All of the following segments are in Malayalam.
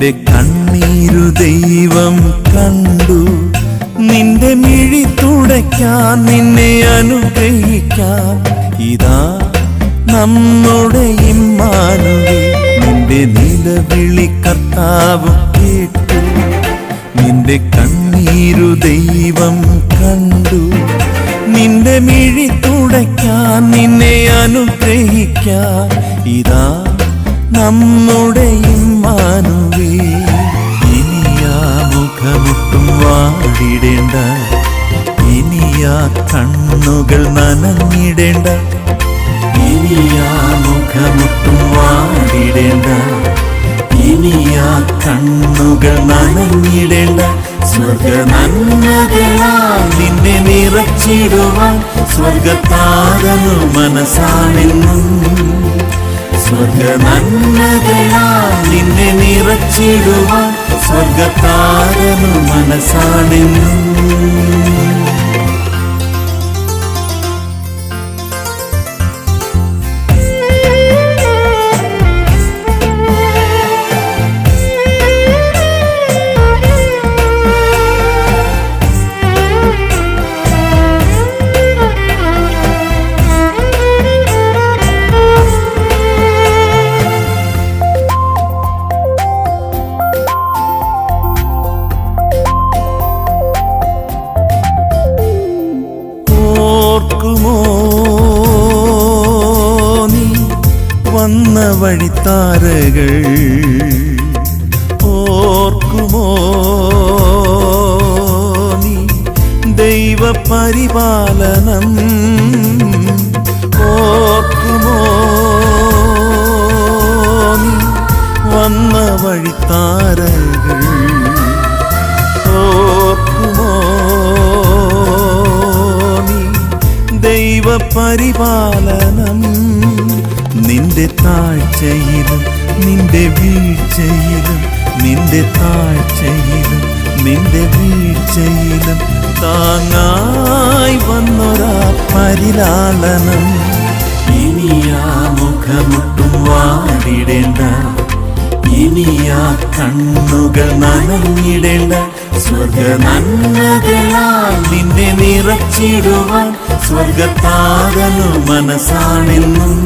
നിന്റെ കണ്ണീരു ദൈവം കണ്ടു. നിന്റെ മിഴി തുടയ്ക്കാൻ, നിന്നെ അനുഗ്രഹിക്കാൻ ഇതാ നമ്മുടെ ഇമ്മാനുവേൽ. നിന്റെ നിലവിളി കർത്താവ് കേട്ടു. നിന്റെ കണ്ണീരു ദൈവം കണ്ടു. നിന്റെ മിഴി തുടയ്ക്കാൻ, നിന്നെ അനുഗ്രഹിക്കാൻ ഇതാ നമ്മുടെ ഇമ്മാനുവേൽ. ഇനിയാ മുഖമൊട്ടും വാടിടേണ്ട, ഇനിയാ കണ്ണുകൾ നനഞ്ഞിടേണ്ട, ഇനിയാ മുഖമൊട്ടും വാടിടേണ്ട, ഇനിയാ കണ്ണുകൾ നനഞ്ഞിടേണ്ട. സ്വർഗ നന്മകളാൽ നിന്നെ നിറച്ചിടുവാൻ സ്വർഗത്താരനു മനസ്സാണെന്നും. സ്വർഗ നന്മകളാൽ നിന്നെ നിറച്ചിടുവാൻ സ്വർഗത്താരനു മനസ്സാണെന്നും. നീ വന്ന വഴിത്താരകൾ ഓർക്കുമോ? നീ ദൈവപരിപാലനം ഓർക്കുമോ? നീ വന്ന വഴിത്താരകൾ ഓർക്കുമോ? ദൈവപരിപാലനം നിന്റെ താഴ്ചയിലും നിന്റെ വീഴ്ചയിലും, നിന്റെ താഴ്ചയിലും നിന്റെ വീഴ്ചയിലും താങ്ങായി വന്നൊരാ പരിലാളനം. ഇനിയാ മുഖമൊട്ടും വാടിടേണ്ട, ഇനിയാ കണ്ണുകൾ നനഞ്ഞിടേണ്ട. സ്വർഗ നന്മകളാൽ നിന്നെ നിറച്ചിടുവാൻ സ്വർഗത്താരനു മനസ്സാണെന്നും.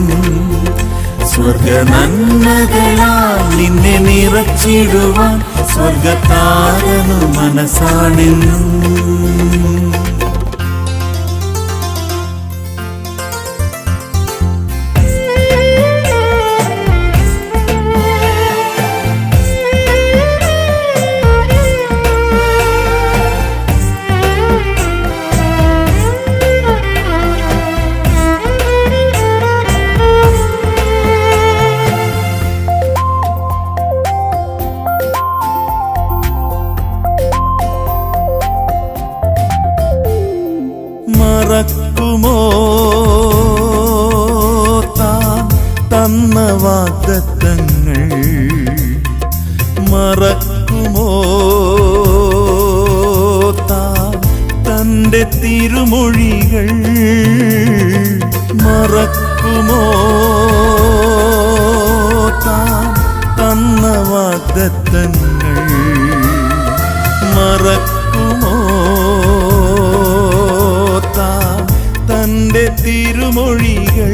സ്വർഗ നന്മകളാൽ നിന്നെ നിറച്ചിടുവാൻ സ്വർഗത്താരനു മനസ്സാണെന്നും. മറക്കുമോ താൻ തന്ന വാഗ്ദത്തങ്ങൾ? മറക്കുമോ താൻ തന്റെ തിരുമൊഴികൾ? മറക്കുമോ താൻ തന്ന വാഗ്ദത്തങ്ങൾ? മറക്കുമോ തന്റെ തിരുമൊഴികൾ?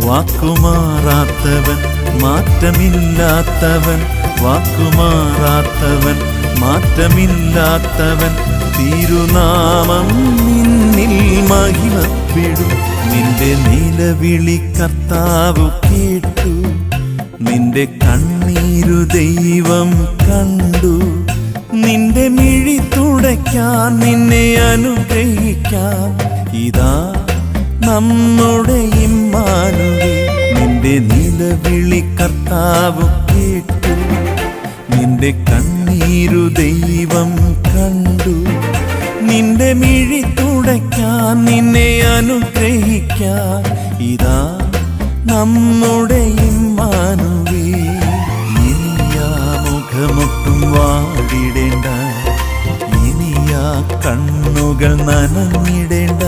വാക്കുമാറാത്തവൻ മാറ്റമില്ലാത്തവൻ, വാക്കുമാറാത്തവൻ മാറ്റമില്ലാത്തവൻ, തിരുനാമം നിന്നിൽ മഹിമപ്പെടും. നിന്റെ നിലവിളി കർത്താവ് കേട്ടു. നിന്റെ കണ്ണീരു ദൈവം കണ്ടു. നിന്റെ മിഴി തുടയ്ക്കാൻ, നിന്നെ അനുഗ്രഹിക്കാൻ ഇതാ നമ്മുടെ ഇമ്മാനുവേൽ. നിന്റെ നിലവിളി കർത്താവ് കേട്ടു. നിന്റെ കണ്ണീരു ദൈവം കണ്ടു. നിന്റെ മിഴി തുടയ്ക്കാൻ, നിന്നെ അനുഗ്രഹിക്കാൻ ഇതാ നമ്മുടെ ഇമ്മാനുവേൽ. ഇനിയാ മുഖമൊട്ടും വാടിടേണ്ട, ഇനിയാ കണ്ണുകൾ നനഞ്ഞിടേണ്ട,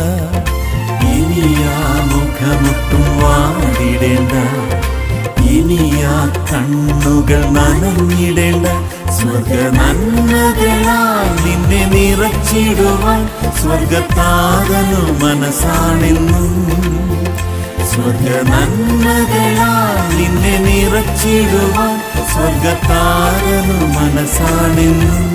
ഇനിയാ മുഖമൊട്ടും വാടിടേണ്ട, ഇനിയാ കണ്ണുകൾ നനഞ്ഞിടേണ്ട സ്വർഗ നന്മകളാൽ നിന്നെ നിറച്ചിടുവാൻ സ്വർഗത്താതനു മനസ്സാണെന്നും. സ്വർഗ നന്മകളാൽ നിന്നെ നിറച്ചിടുവാൻ സ്വർഗത്താതനു മനസ്സാണെന്നും.